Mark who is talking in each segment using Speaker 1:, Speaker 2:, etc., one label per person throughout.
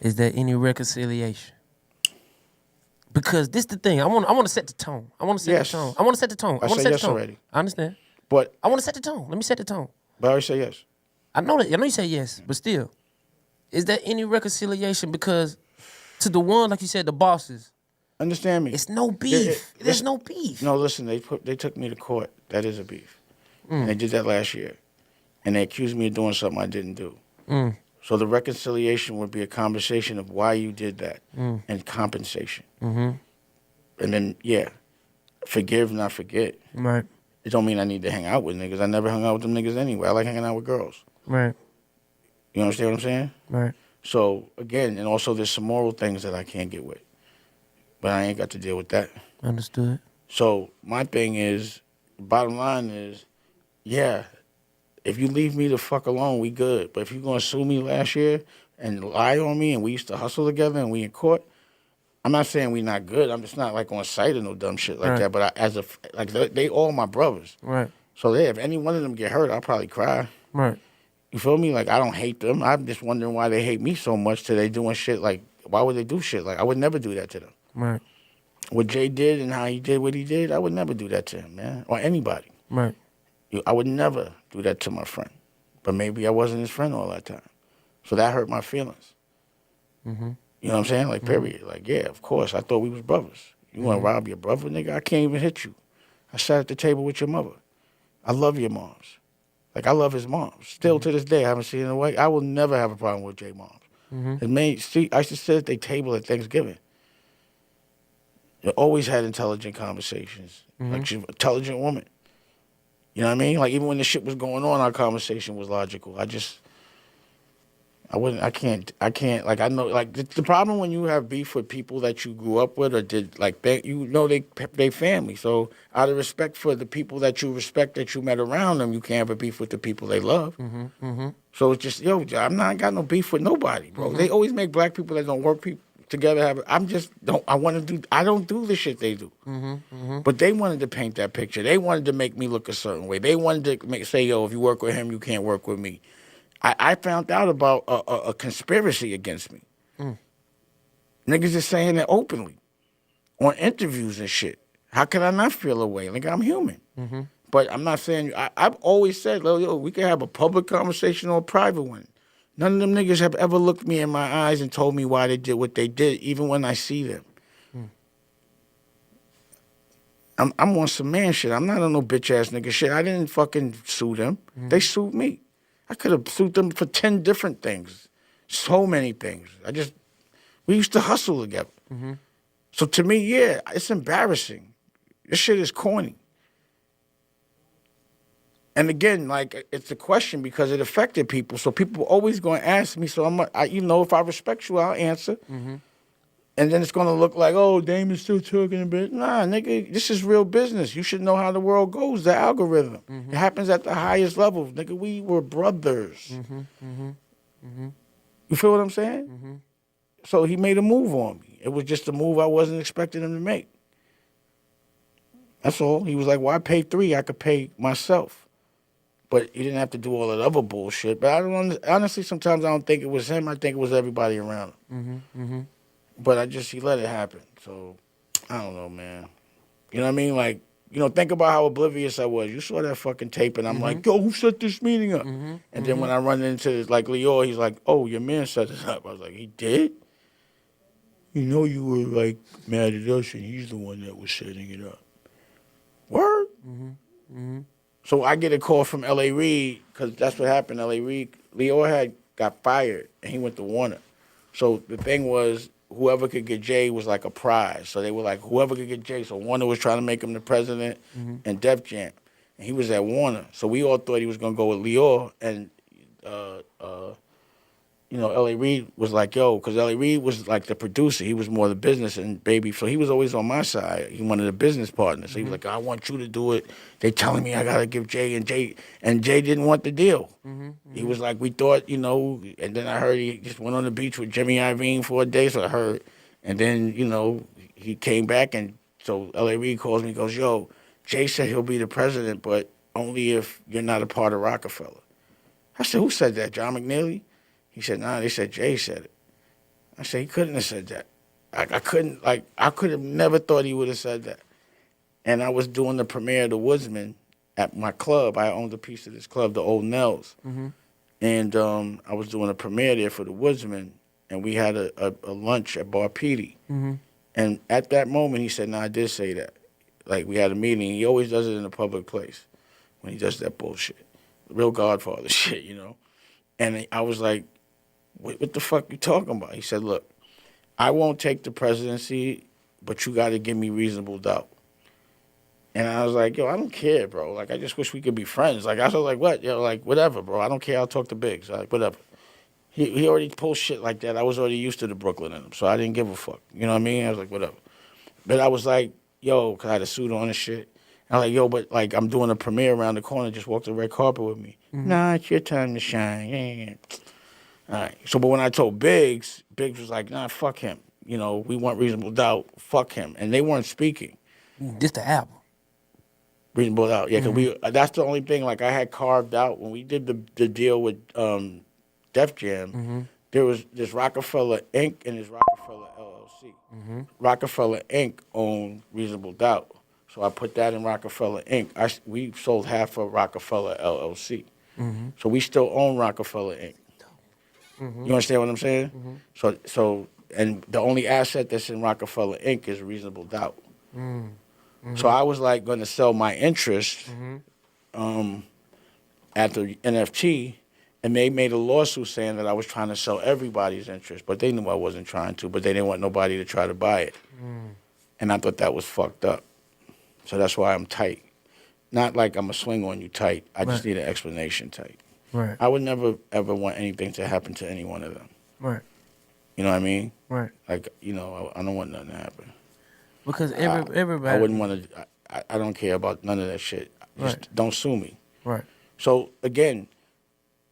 Speaker 1: Is there any reconciliation? Because this the thing. I want to set the tone. I want to set the tone.
Speaker 2: Yes.
Speaker 1: I want to set the tone. I
Speaker 2: I
Speaker 1: want to
Speaker 2: said
Speaker 1: set the
Speaker 2: yes
Speaker 1: tone.
Speaker 2: already.
Speaker 1: I understand.
Speaker 2: But
Speaker 1: I want to set the tone. Let me set the tone.
Speaker 2: I already said yes.
Speaker 1: I know you say yes, but still, is there any reconciliation? Because to the one, like you said, the bosses,
Speaker 2: Understand me.
Speaker 1: it's no beef. There's
Speaker 2: listen,
Speaker 1: no beef.
Speaker 2: No, listen. They took me to court. That is a beef. And they did that last year, and they accused me of doing something I didn't do. So the reconciliation would be a conversation of why you did that and compensation. And then forgive, not forget.
Speaker 1: Right.
Speaker 2: It don't mean I need to hang out with niggas. I never hung out with them niggas anyway. I like hanging out with girls.
Speaker 1: Right.
Speaker 2: You understand what I'm saying?
Speaker 1: Right.
Speaker 2: So, again, and also there's some moral things that I can't get with. But I ain't got to deal with that.
Speaker 1: Understood.
Speaker 2: So, my thing is, bottom line is, if you leave me the fuck alone, we good. But if you're going to sue me last year and lie on me and we used to hustle together and we in court, I'm not saying we not good. I'm just not like on site or no dumb shit like that. But they all my brothers.
Speaker 1: Right.
Speaker 2: So if any one of them get hurt, I'll probably cry.
Speaker 1: Right.
Speaker 2: You feel me? Like, I don't hate them. I'm just wondering why they hate me so much till they doing shit like, why would they do shit? Like, I would never do that to them.
Speaker 1: Right.
Speaker 2: What Jay did and how he did what he did, I would never do that to him, man. Or anybody.
Speaker 1: Right.
Speaker 2: I would never do that to my friend. But maybe I wasn't his friend all that time. So that hurt my feelings. You know what I'm saying? Like, period. Like, yeah, of course. I thought we was brothers. You want to rob your brother, nigga? I can't even hit you. I sat at the table with your mother. I love your moms. Like, I love his moms. Still to this day, I haven't seen her away. I will never have a problem with Jay moms. I used to sit at their table at Thanksgiving. They always had intelligent conversations. Like, she's an intelligent woman. You know what I mean? Like, even when the shit was going on, our conversation was logical. I can't, like, I know, like, the problem when you have beef with people that you grew up with or did, like, they family. So, out of respect for the people that you respect that you met around them, you can't have a beef with the people they love. So, it's just, I got no beef with nobody, bro. They always make black people that don't work together I don't do the shit they do. But they wanted to paint that picture. They wanted to make me look a certain way. They wanted to say, if you work with him, you can't work with me. I found out about a conspiracy against me. Niggas is saying it openly on interviews and shit. How can I not feel a way? Like, I'm human. But I'm not saying, I've always said, we can have a public conversation or a private one. None of them niggas have ever looked me in my eyes and told me why they did what they did, even when I see them. I'm on some man shit. I'm not on no bitch-ass nigga shit. I didn't fucking sue them. They sued me. I could have sued them for 10 different things. So many things. We used to hustle together. So to me, it's embarrassing. This shit is corny. And again, like, it's a question because it affected people. So people always going to ask me. So if I respect you, I'll answer. And then it's going to look like, Damon's still talking a bit. Nah, nigga, this is real business. You should know how the world goes, the algorithm. It happens at the highest level. Nigga, we were brothers. You feel what I'm saying? So he made a move on me. It was just a move I wasn't expecting him to make. That's all. He was like, well, I paid 3. I could pay myself. But he didn't have to do all that other bullshit. But honestly, sometimes I don't think it was him. I think it was everybody around him. But he let it happen. So, I don't know, man. You know what I mean? Like, think about how oblivious I was. You saw that fucking tape, and I'm like, who set this meeting up? And then when I run into, like, Leo, he's like, your man set this up. I was like, he did? You were, like, mad at us, and he's the one that was setting it up. Word? So I get a call from L.A. Reid, because that's what happened. L.A. Reid, Leo got fired, and he went to Warner. So the thing was, whoever could get Jay was like a prize. So they were like, whoever could get Jay. So Warner was trying to make him the president and Def Jam. And he was at Warner. So we all thought he was going to go with Leo. And, L.A. Reid was like, because L.A. Reid was like the producer. He was more the business and baby. So he was always on my side. He wanted a business partner. So he was like, I want you to do it. They telling me I got to give Jay. And Jay didn't want the deal. He was like, we thought, and then I heard he just went on the beach with Jimmy Iovine for a day. So I heard. And then, he came back. And so L.A. Reid calls me and goes, Jay said he'll be the president, but only if you're not a part of Rocafella. I said, who said that, John McNeely? He said, nah, they said Jay said it. I said, he couldn't have said that. I couldn't, like, I could have never thought he would have said that. And I was doing the premiere of The Woodsman at my club. I owned a piece of this club, the Old Nels.
Speaker 1: Mm-hmm.
Speaker 2: And I was doing a premiere there for The Woodsman, and we had a lunch at Bar Petey.
Speaker 1: Mm-hmm.
Speaker 2: And at that moment, he said, no, I did say that. Like, we had a meeting. He always does it in a public place when he does that bullshit. Real Godfather shit, you know? And I was like, what the fuck you talking about? He said, look, I won't take the presidency, but you got to give me reasonable doubt. And I was like, yo, I don't care, bro. Like, I just wish we could be friends. Like, I was like, what? Yo, like, whatever, bro. I don't care. I'll talk to Biggs. Like, whatever. He already pulled shit like that. I was already used to the Brooklyn in him, so I didn't give a fuck. You know what I mean? I was like, whatever. But I was like, yo, because I had a suit on and shit. And I was like, yo, but, like, I'm doing a premiere around the corner. Just walk the red carpet with me. Mm-hmm. Nah, it's your time to shine. Yeah. All right. So, but when I told Biggs, Biggs was like, nah, fuck him. You know, we want reasonable doubt. Fuck him. And they weren't speaking.
Speaker 1: This the album.
Speaker 2: Reasonable doubt. Yeah, because that's the only thing, like, I had carved out when we did the deal with Def Jam. There was this Rocafella Inc. and this Rocafella LLC. Rocafella Inc. owned Reasonable Doubt. So I put that in Rocafella Inc. We sold half of Rocafella LLC. So we still own Rocafella Inc. You understand what I'm saying? So and the only asset that's in Rocafella Inc. is Reasonable Doubt. So I was like going to sell my interest at the NFT, and they made a lawsuit saying that I was trying to sell everybody's interest, but they knew I wasn't trying to, but they didn't want nobody to try to buy it. And I thought that was fucked up. So that's why I'm tight. Not like I'm a swing on you tight. I just need an explanation tight.
Speaker 1: Right.
Speaker 2: I would never, ever want anything to happen to any one of them.
Speaker 1: Right.
Speaker 2: You know what I mean?
Speaker 1: Right.
Speaker 2: Like, you know, I don't want nothing to happen.
Speaker 1: Because everybody...
Speaker 2: I wouldn't want to... I don't care about none of that shit. Just don't sue me.
Speaker 1: Right.
Speaker 2: So, again,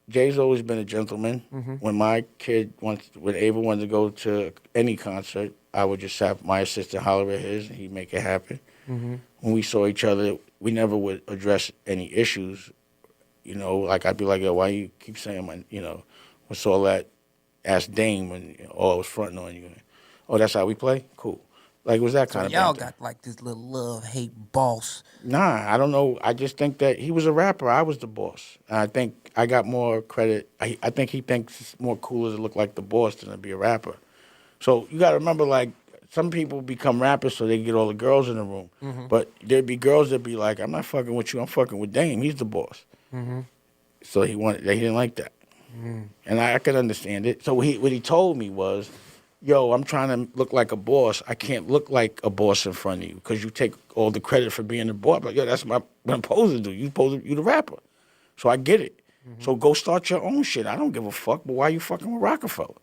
Speaker 2: Jay's always been a gentleman. When my kid when Ava wanted to go to any concert, I would just have my assistant holler at his, and he'd make it happen. When we saw each other, we never would address any issues. You know, like, I'd be like, yo, why you keep saying, what's all that? Ask Dame when I was fronting on you. Oh, that's how we play? Cool. Like, it was that kind of
Speaker 1: y'all
Speaker 2: banter.
Speaker 1: got, like, this little love-hate boss.
Speaker 2: Nah, I don't know. I just think that he was a rapper. I was the boss. And I think I got more credit. I think he thinks it's more cooler to look like the boss than to be a rapper. So you got to remember, like, some people become rappers so they can get all the girls in the room. But there'd be girls that'd be like, I'm not fucking with you. I'm fucking with Dame. He's the boss. So he didn't like that. And I could understand it. So what he told me was, yo, I'm trying to look like a boss. I can't look like a boss in front of you because you take all the credit for being the boss. I'm like, yo, that's what I'm supposed to do. You the rapper. So I get it. So go start your own shit. I don't give a fuck, but why you fucking with Rocafella?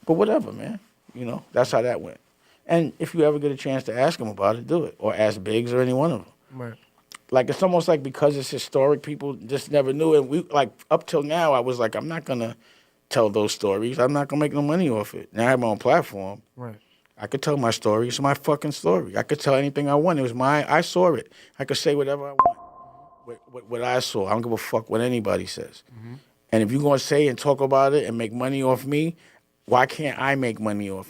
Speaker 2: But whatever, man. You know, that's how that went. And if you ever get a chance to ask him about it, do it. Or ask Biggs or any one of them.
Speaker 1: Right.
Speaker 2: Like, it's almost like because it's historic, people just never knew. And we, like, up till now, I was like, I'm not going to tell those stories. I'm not going to make no money off it. Now I have my own platform.
Speaker 1: Right.
Speaker 2: I could tell my story. It's my fucking story. I could tell anything I want. It was I saw it. I could say whatever I want. What I saw. I don't give a fuck what anybody says. And if you're going to say and talk about it and make money off me, why can't I make money off